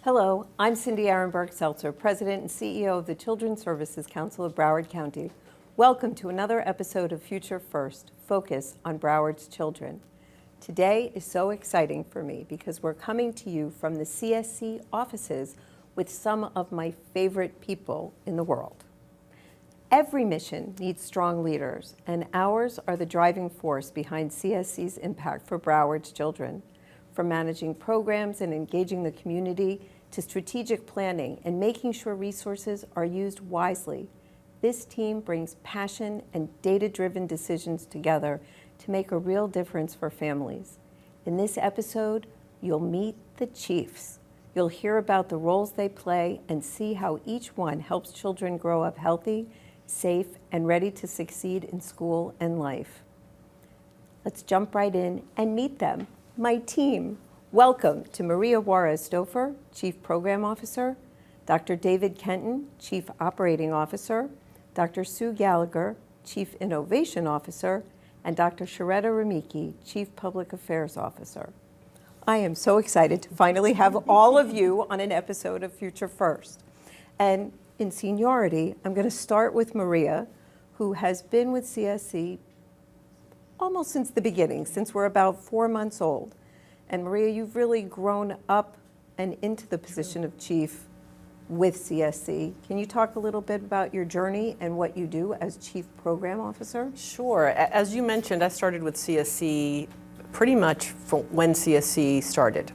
Hello, I'm Cindy Arenberg-Seltzer, President and CEO of the Children's Services Council of Broward County. Welcome to another episode of Future First, Focus on Broward's Children. Today is so exciting for me because we're coming to you from the CSC offices with some of my favorite people in the world. Every mission needs strong leaders, and ours are the driving force behind CSC's impact for Broward's children. From managing programs and engaging the community to strategic planning and making sure resources are used wisely, this team brings passion and data-driven decisions together to make a real difference for families. In this episode, you'll meet the chiefs. You'll hear about the roles they play and see how each one helps children grow up healthy, safe, and ready to succeed in school and life. Let's jump right in and meet them. My team. Welcome to Maria Juarez-Stouffer, Chief Program Officer, Dr. David Kenton, Chief Operating Officer, Dr. Sue Gallagher, Chief Innovation Officer, and Dr. Sharetta Ramiki, Chief Public Affairs Officer. I am so excited to finally have all of you on an episode of Future First. And in seniority, I'm going to start with Maria, who has been with CSC almost since the beginning, since we're about 4 months old. And Maria, you've really grown up and into the position of chief with CSC. Can you talk a little bit about your journey and what you do as Chief Program Officer? Sure. As you mentioned, I started with CSC pretty much from when CSC started,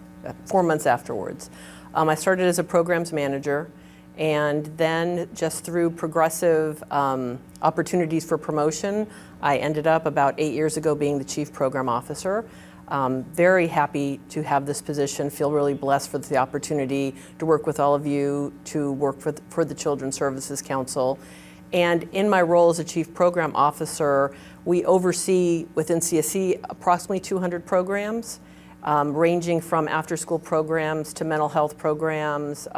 4 months afterwards. I started as a programs manager, and then just through progressive opportunities for promotion, I ended up about 8 years ago being the Chief Program Officer. Very happy to have this position, feel really blessed for the opportunity to work with all of you, to work for the Children's Services Council. And in my role as a Chief Program Officer, we oversee within CSC approximately 200 programs, ranging from after-school programs to mental health programs,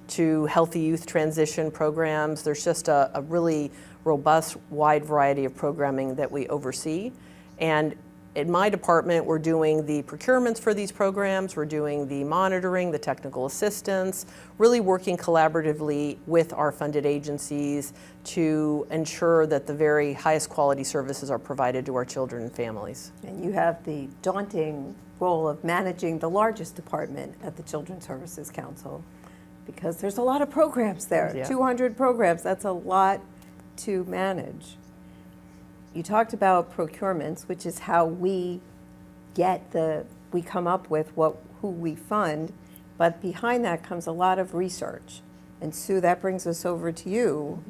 to healthy youth transition programs. There's just a really robust, wide variety of programming that we oversee. And in my department, we're doing the procurements for these programs, we're doing the monitoring, the technical assistance, really working collaboratively with our funded agencies to ensure that the very highest quality services are provided to our children and families. And you have the daunting role of managing the largest department at the Children's Services Council, because there's a lot of programs there, Yeah. 200 programs, that's a lot to manage. You talked about procurements, which is how we come up with who we fund, but behind that comes a lot of research. And Sue, that brings us over to you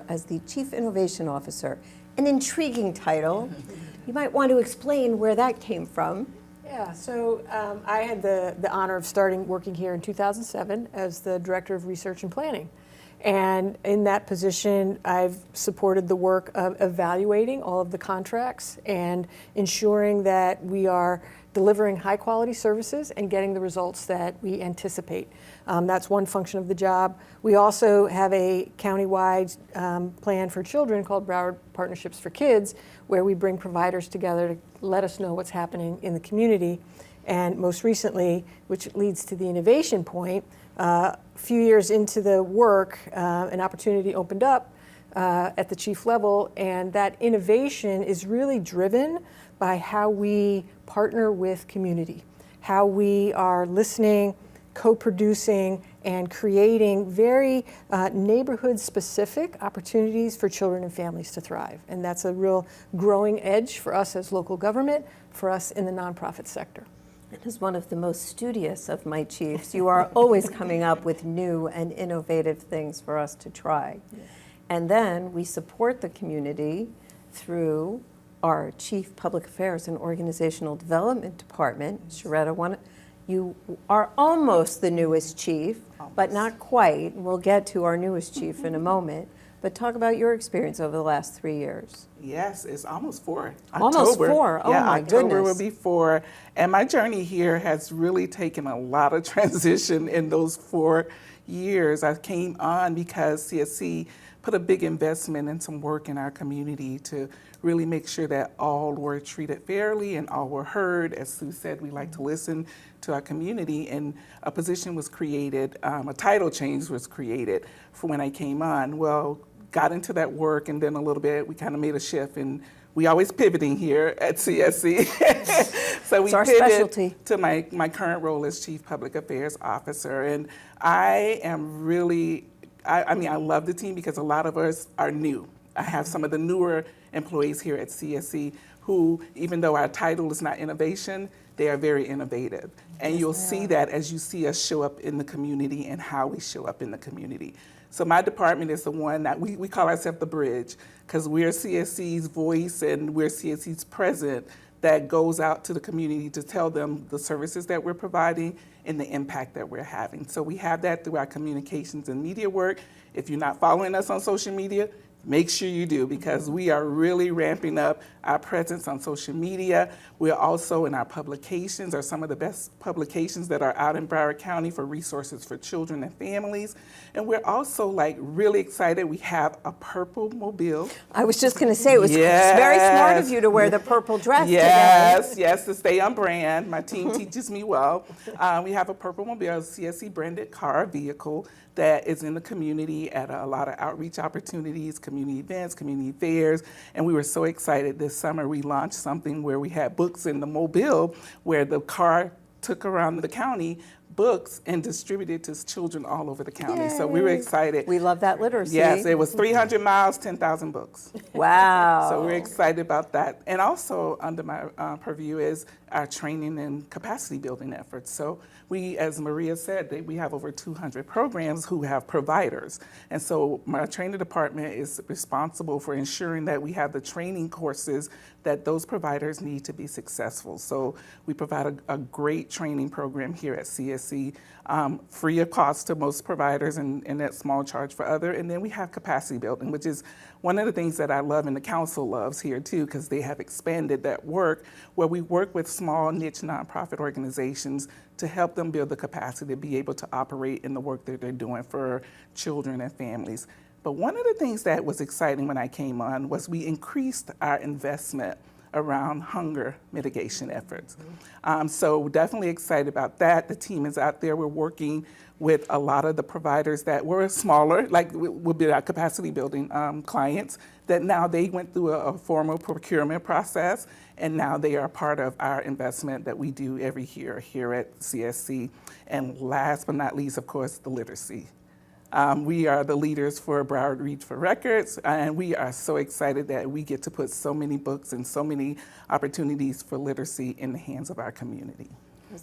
as the Chief Innovation Officer. An intriguing title. You might want to explain where that came from. Yeah, so I had the honor of starting working here in 2007 as the Director of Research and Planning. And in that position, I've supported the work of evaluating all of the contracts and ensuring that we are delivering high quality services and getting the results that we anticipate. That's one function of the job. We also have a countywide plan for children called Broward Partnerships for Kids, where we bring providers together to let us know what's happening in the community. And most recently, which leads to the innovation point, a few years into the work, an opportunity opened up at the chief level, and that innovation is really driven by how we partner with community, how we are listening, co-producing, and creating very neighborhood-specific opportunities for children and families to thrive. And that's a real growing edge for us as local government, for us in the nonprofit sector. And as one of the most studious of my chiefs, you are always coming up with new and innovative things for us to try. Yeah. And then we support the community through our Chief Public Affairs and Organizational Development Department. Sharetta, you are almost the newest chief, but not quite. We'll get to our newest chief in a moment. But talk about your experience over the last 3 years. Yes, it's almost 4. Almost 4. Oh, yeah, my October goodness. will be 4. And my journey here has really taken a lot of transition in those 4 years. I came on because CSC put a big investment and some work in our community to really make sure that all were treated fairly and all were heard. As Sue said, we like to listen to our community, and a position was created, a title change was created for when I came on. Well, got into that work, and then a little bit, we kind of made a shift, and we always pivoting here at CSC. So we It's our pivoted specialty. to my current role as Chief Public Affairs Officer. And I am really, I mean, I love the team because a lot of us are new. I have some of the newer employees here at CSC who, even though our title is not innovation, they are very innovative. And you'll see that as you see us show up in the community and how we show up in the community. So my department is the one that we call ourselves the bridge, because we're CSC's voice and we're CSC's presence that goes out to the community to tell them the services that we're providing and the impact that we're having. So we have that through our communications and media work. If you're not following us on social media, make sure you do, because we are really ramping up our presence on social media. We're also in our publications, are some of the best publications that are out in Broward County for resources for children and families. And we're also really excited. We have a purple mobile. I was just going to say, it was very smart of you to wear the purple dress Yes, today. yes, to stay on brand. My team teaches me well. We have a purple mobile, a CSC branded car vehicle that is in the community at a lot of outreach opportunities, community events, community fairs. And we were so excited this summer. We launched something where we had books in the mobile, where the car took around the county books and distributed to children all over the county. So we were excited. We love that literacy. Yes, it was 300 miles, 10,000 books. Wow. So we're excited about that. And also under my purview is our training and capacity building efforts. So we, as Maria said, we have over 200 programs who have providers. And so my training department is responsible for ensuring that we have the training courses that those providers need to be successful. So we provide a great training program here at CSC, free of cost to most providers and at small charge for other. And then we have capacity building, which is one of the things that I love and the council loves here too, because they have expanded that work, where we work with small niche nonprofit organizations to help them build the capacity to be able to operate in the work that they're doing for children and families. But one of the things that was exciting when I came on was we increased our investment around hunger mitigation efforts. So definitely excited about that. The team is out there. We're working with a lot of the providers that were smaller, like would be our capacity building clients, that now they went through a formal procurement process, and now they are part of our investment that we do every year here at CSC. And last but not least, of course, the literacy. We are the leaders for Broward Reach for Records, and we are so excited that we get to put so many books and so many opportunities for literacy in the hands of our community.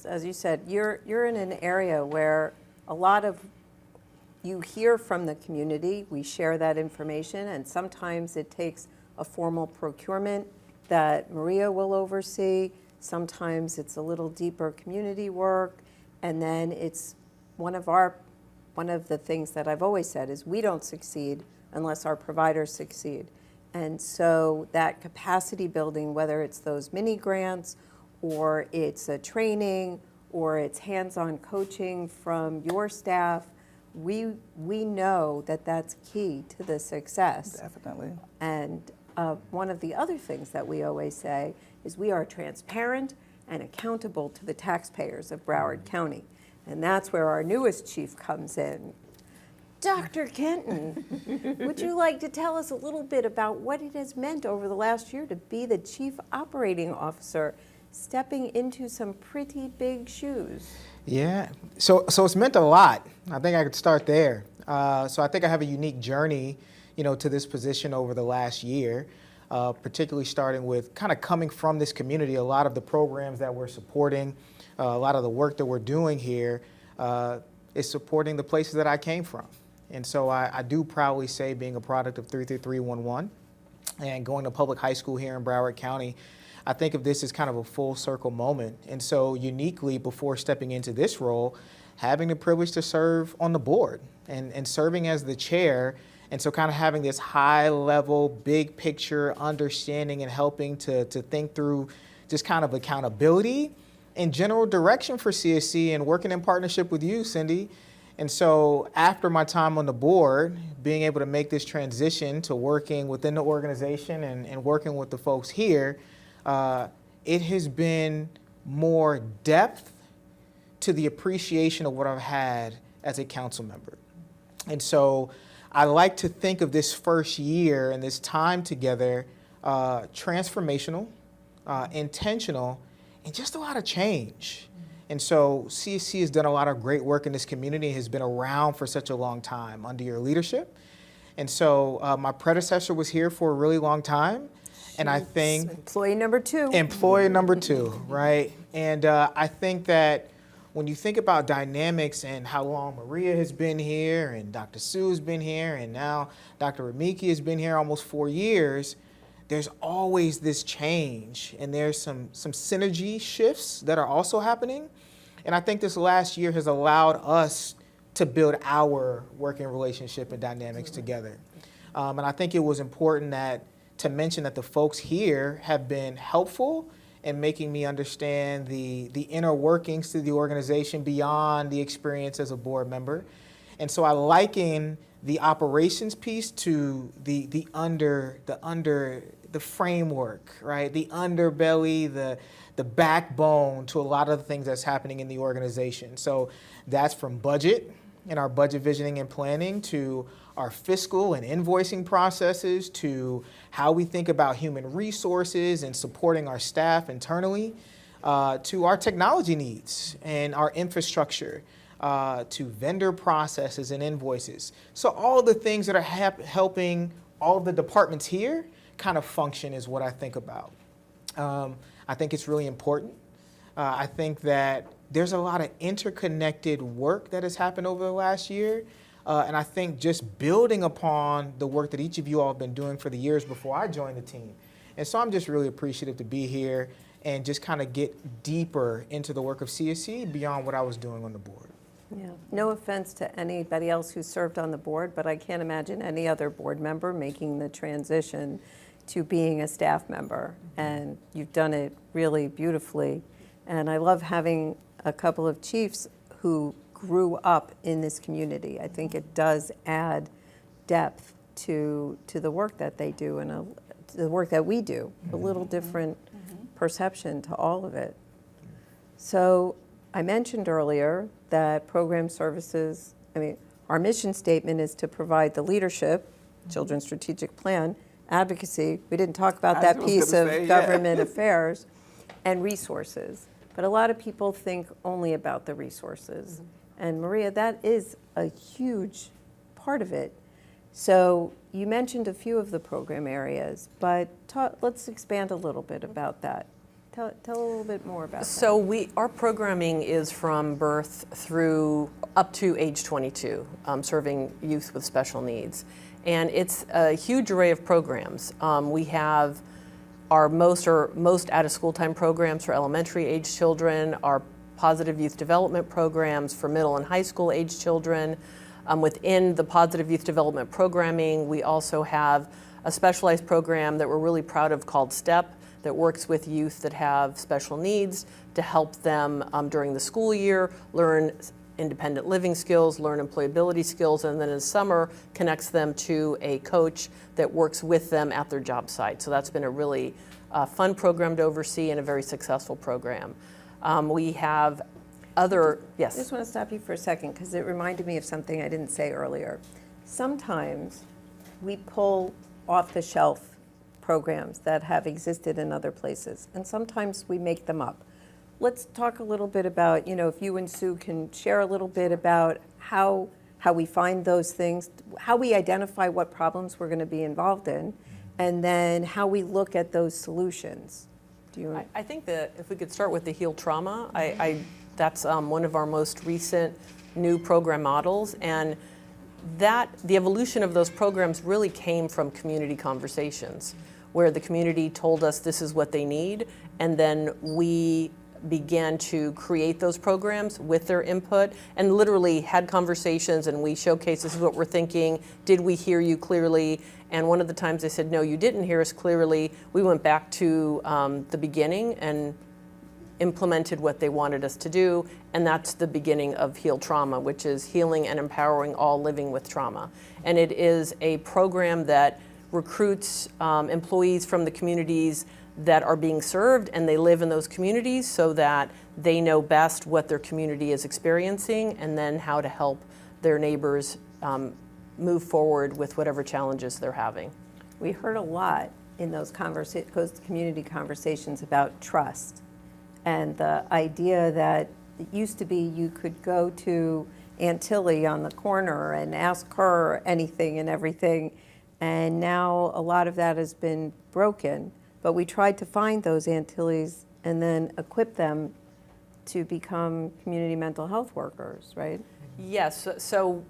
As you said, you're in an area where a lot of you hear from the community. We share that information, and sometimes it takes a formal procurement that Maria will oversee. Sometimes it's a little deeper community work, and then it's one of the things that I've always said is we don't succeed unless our providers succeed. And so that capacity building, whether it's those mini grants or it's a training or it's hands-on coaching from your staff, we know that that's key to the success. Definitely. And one of the other things that we always say is we are transparent and accountable to the taxpayers of Broward County. And that's where our newest chief comes in. Dr. Kenton, would you like to tell us a little bit about what it has meant over the last year to be the chief operating officer, stepping into some pretty big shoes? Yeah, so it's meant a lot. I think I could start there. So I think I have a unique journey, to this position over the last year, particularly starting with kind of coming from this community. A lot of the programs that we're supporting, a lot of the work that we're doing here is supporting the places that I came from. And so I do proudly say, being a product of 33311 and going to public high school here in Broward County, I think of this as kind of a full circle moment. And so uniquely, before stepping into this role, having the privilege to serve on the board and serving as the chair. And so kind of having this high level, big picture understanding and helping to think through just kind of accountability and general direction for CSC, and working in partnership with you, Cindy, And so after my time on the board, being able to make this transition to working within the organization and working with the folks here, it has been more depth to the appreciation of what I've had as a council member. And so I like to think of this first year and this time together transformational, intentional, and just a lot of change. And so CSC has done a lot of great work in this community, has been around for such a long time under your leadership. And so my predecessor was here for a really long time. And I think Employee number two. employee number two, right? And I think that when you think about dynamics and how long Maria has been here and Dr. Sue has been here and now Dr. Ramiki has been here almost 4 years, there's always this change and there's some synergy shifts that are also happening. And I think this last year has allowed us to build our working relationship and dynamics together. And I think it was important to mention that the folks here have been helpful in making me understand the inner workings to the organization beyond the experience as a board member. And so I liken the operations piece to the framework, right? The underbelly, the backbone to a lot of the things that's happening in the organization. So that's from budget and our budget visioning and planning to our fiscal and invoicing processes to how we think about human resources and supporting our staff internally, to our technology needs and our infrastructure, to vendor processes and invoices. So all of the things that are helping all of the departments here kind of function is what I think about. I think it's really important. I think that there's a lot of interconnected work that has happened over the last year. And I think just building upon the work that each of you all have been doing for the years before I joined the team. And so I'm just really appreciative to be here and just kind of get deeper into the work of CSC beyond what I was doing on the board. Yeah. No offense to anybody else who served on the board, but I can't imagine any other board member making the transition to being a staff member. And you've done it really beautifully. And I love having a couple of chiefs who grew up in this community. I think it does add depth to the work that they do and to the work that we do. A little different perception to all of it. So I mentioned earlier that program services, our mission statement is to provide the leadership, children's strategic plan, advocacy. We didn't talk about that piece of government affairs and resources. But a lot of people think only about the resources. And Maria, that is a huge part of it. So you mentioned a few of the program areas, but let's expand a little bit about that. Tell a little bit more about that. So our programming is from birth through up to age 22, serving youth with special needs. And it's a huge array of programs. We have our most out-of-school time programs for elementary age children, our positive youth development programs for middle and high school age children. Within the positive youth development programming, we also have a specialized program that we're really proud of called STEP that works with youth that have special needs to help them during the school year learn independent living skills, learn employability skills, and then in summer connects them to a coach that works with them at their job site. So that's been a really fun program to oversee and a very successful program. We have other, yes? I just want to stop you for a second because it reminded me of something I didn't say earlier. Sometimes we pull off-the-shelf programs that have existed in other places, and sometimes we make them up. Let's talk a little bit about, if you and Sue can share a little bit about how we find those things, how we identify what problems we're going to be involved in, and then how we look at those solutions. I think that if we could start with the Heal Trauma, that's one of our most recent new program models, and the evolution of those programs really came from community conversations, where the community told us this is what they need, and then we began to create those programs with their input and literally had conversations, and we showcased this is what we're thinking, did we hear you clearly? And one of the times they said, no, you didn't hear us clearly, we went back to the beginning and implemented what they wanted us to do, and that's the beginning of Heal Trauma, which is healing and empowering all living with trauma. And it is a program that recruits employees from the communities that are being served, and they live in those communities so that they know best what their community is experiencing and then how to help their neighbors move forward with whatever challenges they're having. We heard a lot in those community conversations about trust and the idea that it used to be you could go to Aunt Tilly on the corner and ask her anything and everything, and now a lot of that has been broken. But we tried to find those Aunt Tillys and then equip them to become community mental health workers, right? Yes, so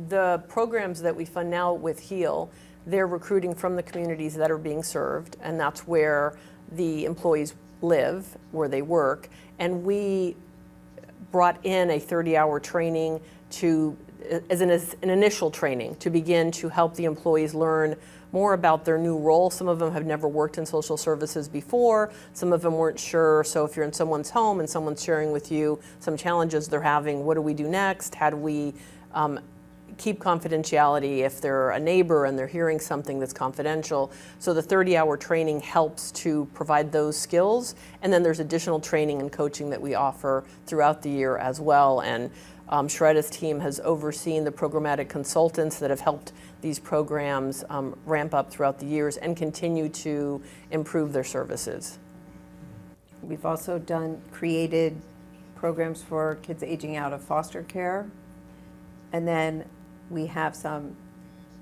the programs that we fund now with HEAL, they're recruiting from the communities that are being served, and that's where the employees live, where they work. And we brought in a 30-hour training as an initial training to begin to help the employees learn more about their new role. Some of them have never worked in social services before. Some of them weren't sure. So if you're in someone's home and someone's sharing with you some challenges they're having, what do we do next? How do we keep confidentiality if they're a neighbor and they're hearing something that's confidential? So the 30-hour training helps to provide those skills. And then there's additional training and coaching that we offer throughout the year as well. And Shreda's team has overseen the programmatic consultants that have helped these programs ramp up throughout the years and continue to improve their services. We've also created programs for kids aging out of foster care. And then we have some,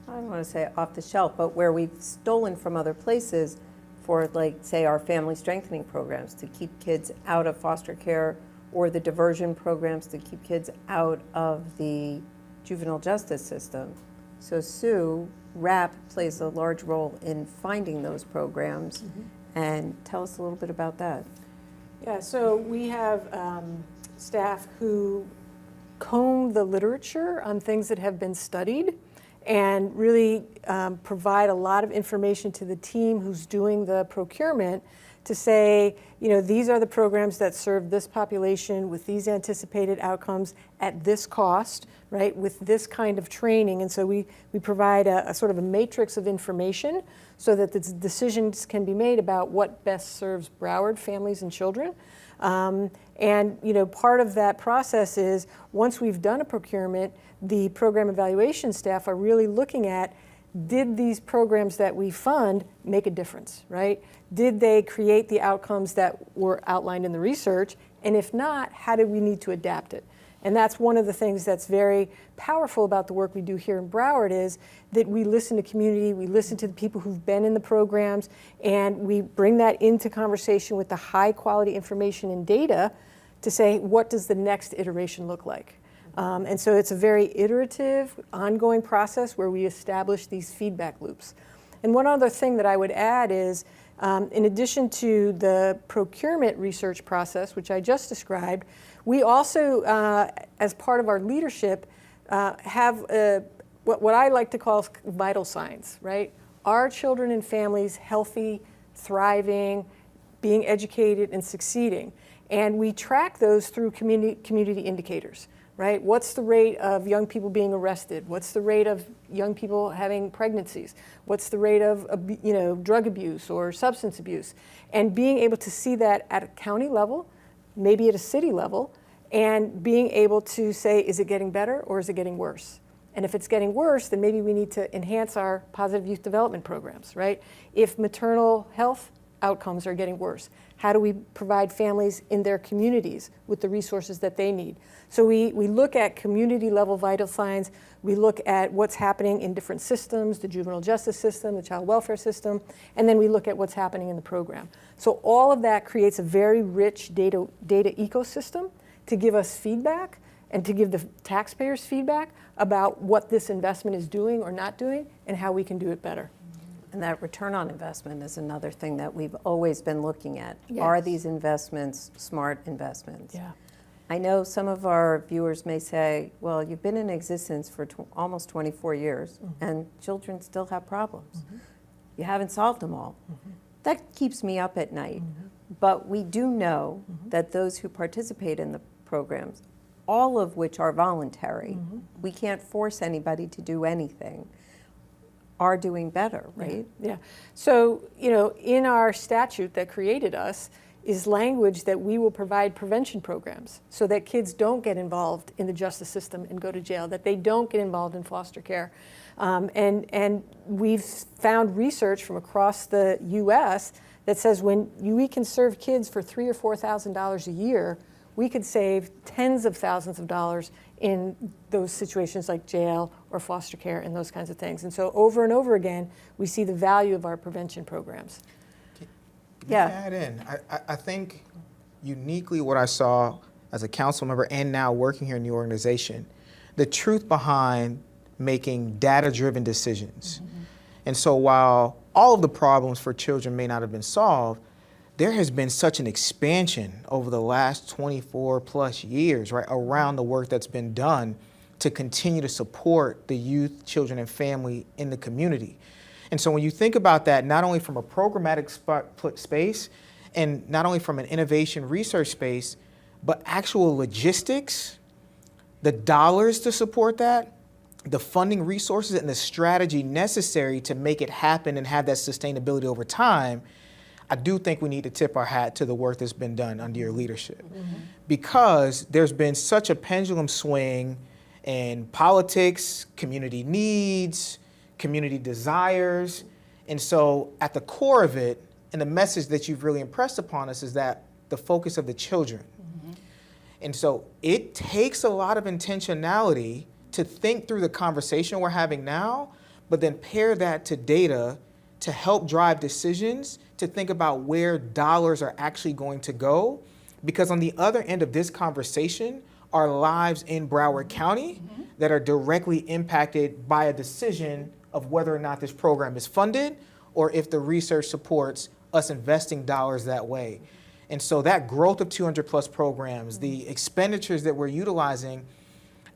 I don't want to say off the shelf, but where we've stolen from other places for, like, say, our family strengthening programs to keep kids out of foster care, or the diversion programs to keep kids out of the juvenile justice system. So Sue, RAP plays a large role in finding those programs. And tell us a little bit about that. Yeah, so we have staff who comb the literature on things that have been studied and really provide a lot of information to the team who's doing the procurement to say, you know, these are the programs that serve this population with these anticipated outcomes at this cost, right, with this kind of training. And so we provide a sort of a matrix of information so that the decisions can be made about what best serves Broward families and children. And, you know, part of that process is once we've done a procurement, the program evaluation staff are really looking at, did these programs that we fund make a difference, right? Did they create the outcomes that were outlined in the research? And if not, how do we need to adapt it? And that's one of the things that's very powerful about the work we do here in Broward, is that we listen to community, we listen to the people who've been in the programs, and we bring that into conversation with the high quality information and data to say, what does the next iteration look like? And so it's a very iterative, ongoing process where we establish these feedback loops. And one other thing that I would add is, in addition to the procurement research process, which I just described, we also, as part of our leadership, have what I like to call vital signs, right? Are children and families healthy, thriving, being educated, and succeeding? And we track those through community indicators. Right? What's the rate of young people being arrested? What's the rate of young people having pregnancies? What's the rate of, you know, drug abuse or substance abuse? And being able to see that at a county level, maybe at a city level, and being able to say, is it getting better or is it getting worse? And if it's getting worse, then maybe we need to enhance our positive youth development programs, right? If maternal health outcomes are getting worse, how do we provide families in their communities with the resources that they need? So we look at community level vital signs, we look at what's happening in different systems, the juvenile justice system, the child welfare system, and then we look at what's happening in the program. So all of that creates a very rich data ecosystem to give us feedback and to give the taxpayers feedback about what this investment is doing or not doing and how we can do it better. And that return on investment is another thing that we've always been looking at. Yes. Are these investments smart investments? Yeah. I know some of our viewers may say, well, you've been in existence for almost 24 years, and children still have problems. You haven't solved them all. That keeps me up at night. But we do know that those who participate in the programs, all of which are voluntary, we can't force anybody to do anything, are doing better, right? Yeah. So, in our statute that created us is language that we will provide prevention programs so that kids don't get involved in the justice system and go to jail, that they don't get involved in foster care. And we've found research from across the U.S. that says when we can serve kids for $3,000 or $4,000 a year, we could save tens of thousands of dollars in those situations like jail or foster care and those kinds of things. And so over and over again, we see the value of our prevention programs. Yeah. Add in. I think uniquely what I saw as a council member and now working here in the organization, the truth behind making data-driven decisions. And so while all of the problems for children may not have been solved, there has been such an expansion over the last 24 plus years, right, around the work that's been done to continue to support the youth, children, and family in the community. And so when you think about that, not only from a programmatic space and not only from an innovation research space, but actual logistics, the dollars to support that, the funding resources and the strategy necessary to make it happen and have that sustainability over time, I do think we need to tip our hat to the work that's been done under your leadership. Because there's been such a pendulum swing in politics, community needs, community desires. And so at the core of it, and the message that you've really impressed upon us is that the focus of the children. And so it takes a lot of intentionality to think through the conversation we're having now, but then pair that to data to help drive decisions, to think about where dollars are actually going to go. Because on the other end of this conversation are lives in Broward County that are directly impacted by a decision of whether or not this program is funded or if the research supports us investing dollars that way. And so that growth of 200 plus programs, the expenditures that we're utilizing,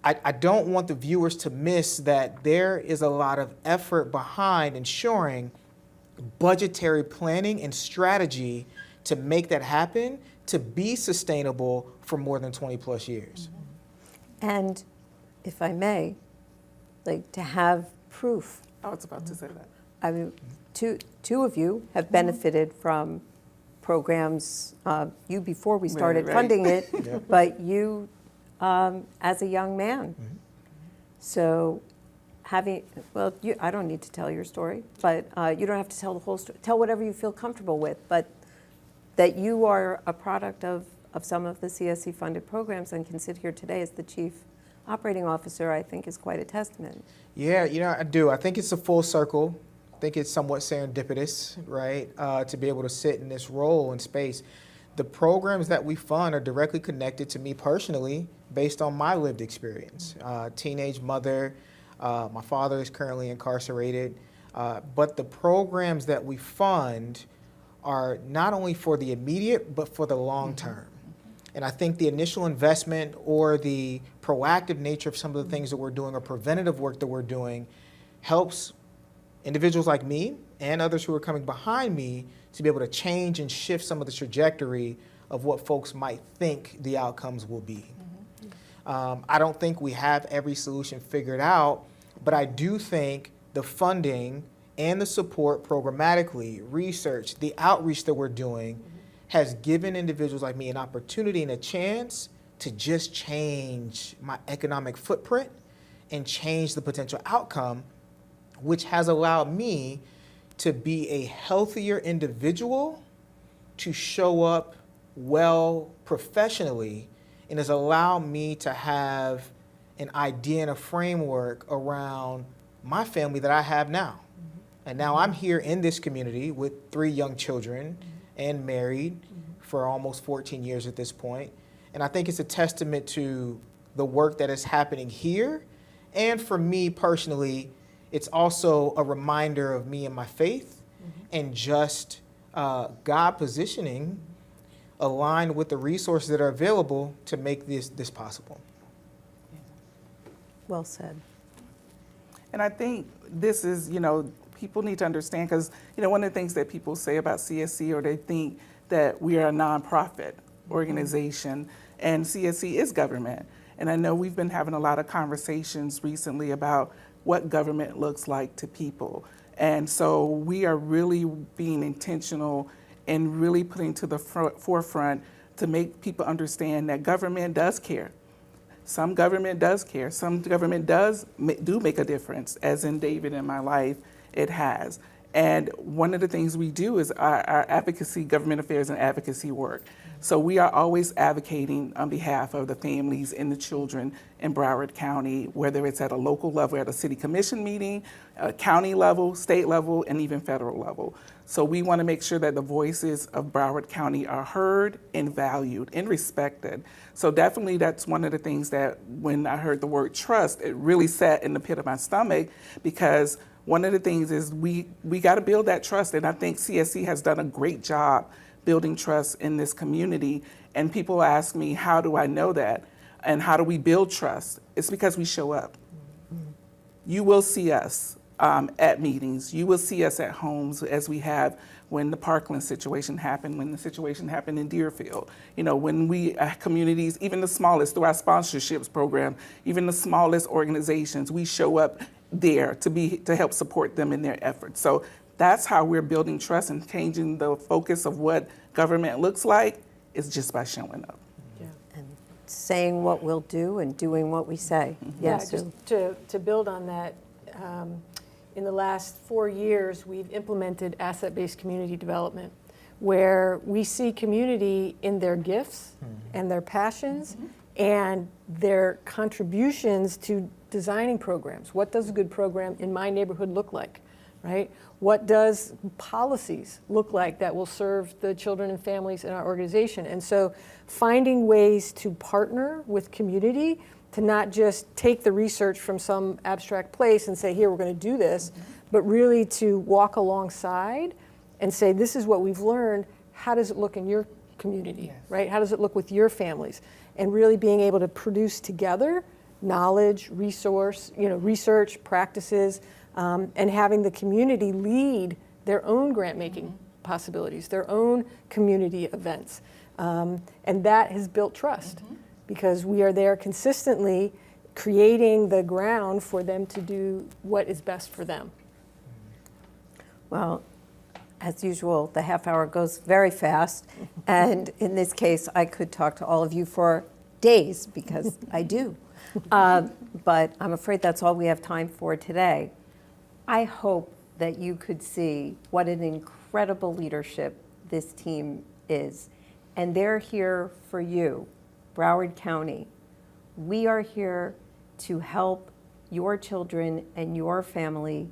I don't want the viewers to miss that there is a lot of effort behind ensuring budgetary planning and strategy to make that happen, to be sustainable for more than 20 plus years. And if I may, like to have proof. I was about to say that. I mean, two of you have benefited from programs, you before we started Right. funding it, but you as a young man. So I don't need to tell your story, but you don't have to tell the whole story. Tell whatever you feel comfortable with, but that you are a product of some of the CSC funded programs and can sit here today as the chief operating officer, I think is quite a testament. Yeah, I do. I think it's a full circle. I think it's somewhat serendipitous, right, to be able to sit in this role and space. The programs that we fund are directly connected to me personally based on my lived experience. Teenage mother, my father is currently incarcerated, but the programs that we fund are not only for the immediate, but for the long term. And I think the initial investment or the proactive nature of some of the things that we're doing or preventative work that we're doing helps individuals like me and others who are coming behind me to be able to change and shift some of the trajectory of what folks might think the outcomes will be. I don't think we have every solution figured out, but I do think the funding and the support programmatically, research, the outreach that we're doing has given individuals like me an opportunity and a chance to just change my economic footprint and change the potential outcome, which has allowed me to be a healthier individual, to show up well professionally, and has allowed me to have an idea and a framework around my family that I have now. And now I'm here in this community with 3 young children and married for almost 14 years at this point. And I think it's a testament to the work that is happening here. And for me personally, it's also a reminder of me and my faith and just God positioning aligned with the resources that are available to make this possible. Well said. And I think this is, people need to understand because, one of the things that people say about CSC or they think that we are a nonprofit organization, and CSC is government. And I know we've been having a lot of conversations recently about what government looks like to people. And so we are really being intentional and really putting to the forefront to make people understand that government does care. Some government does care. Some government do make a difference, as in David in my life, it has. And one of the things we do is our advocacy, government affairs and advocacy work. So we are always advocating on behalf of the families and the children in Broward County, whether it's at a local level, at a city commission meeting, a county level, state level, and even federal level. So we want to make sure that the voices of Broward County are heard and valued and respected. So definitely that's one of the things that when I heard the word trust, it really sat in the pit of my stomach, because one of the things is we got to build that trust. And I think CSC has done a great job building trust in this community. And people ask me, how do I know that? And how do we build trust? It's because we show up. You will see us at meetings. You will see us at homes, as we have when the Parkland situation happened, when the situation happened in Deerfield. You know, when we communities, even the smallest, through our sponsorships program, even the smallest organizations, we show up there to help support them in their efforts. So that's how we're building trust and changing the focus of what government looks like, is just by showing up. And saying what we'll do and doing what we say. Yes, Yeah, just to build on that, in the last 4 years, we've implemented asset-based community development, where we see community in their gifts and their passions and their contributions to designing programs. What does a good program in my neighborhood look like, right? What does policies look like that will serve the children and families in our organization? And so finding ways to partner with community, to not just take the research from some abstract place and say, here, we're going to do this, but really to walk alongside and say, this is what we've learned. How does it look in your community, right? How does it look with your families? And really being able to produce together knowledge, research, practices, and having the community lead their own grant-making possibilities, their own community events. And that has built trust, because we are there consistently creating the ground for them to do what is best for them. Well, as usual, the half hour goes very fast. And in this case, I could talk to all of you for days, because I do. But I'm afraid that's all we have time for today. I hope that you could see what an incredible leadership this team is. And they're here for you, Broward County. We are here to help your children and your family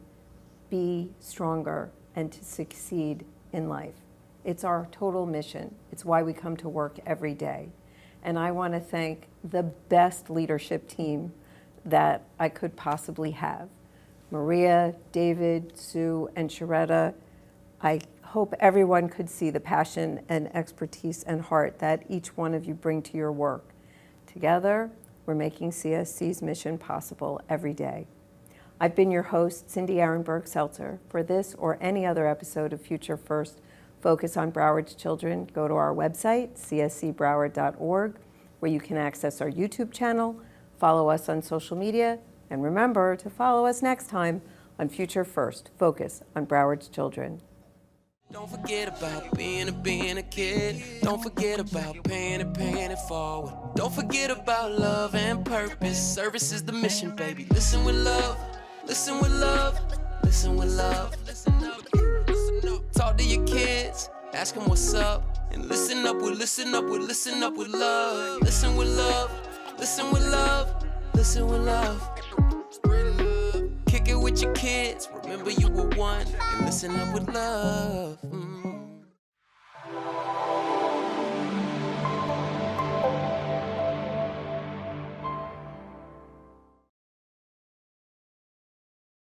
be stronger and to succeed in life. It's our total mission. It's why we come to work every day. And I want to thank the best leadership team that I could possibly have. Maria, David, Sue, and Sharetta. I hope everyone could see the passion and expertise and heart that each one of you bring to your work. Together, we're making CSC's mission possible every day. I've been your host, Cindy Ehrenberg-Seltzer. For this or any other episode of Future First, Focus on Broward's Children, go to our website, cscbroward.org, where you can access our YouTube channel, follow us on social media, and remember to follow us next time on Future First, Focus on Broward's Children. Don't forget about being a kid. Don't forget about paying it forward. Don't forget about love and purpose. Service is the mission, baby. Listen with love. Listen with love. Listen with love. Talk to your kids. Ask them what's up. And listen up with love. Listen with love. Listen with love. Listen with love. Kick it with your kids. Remember you were one. And listen up with love.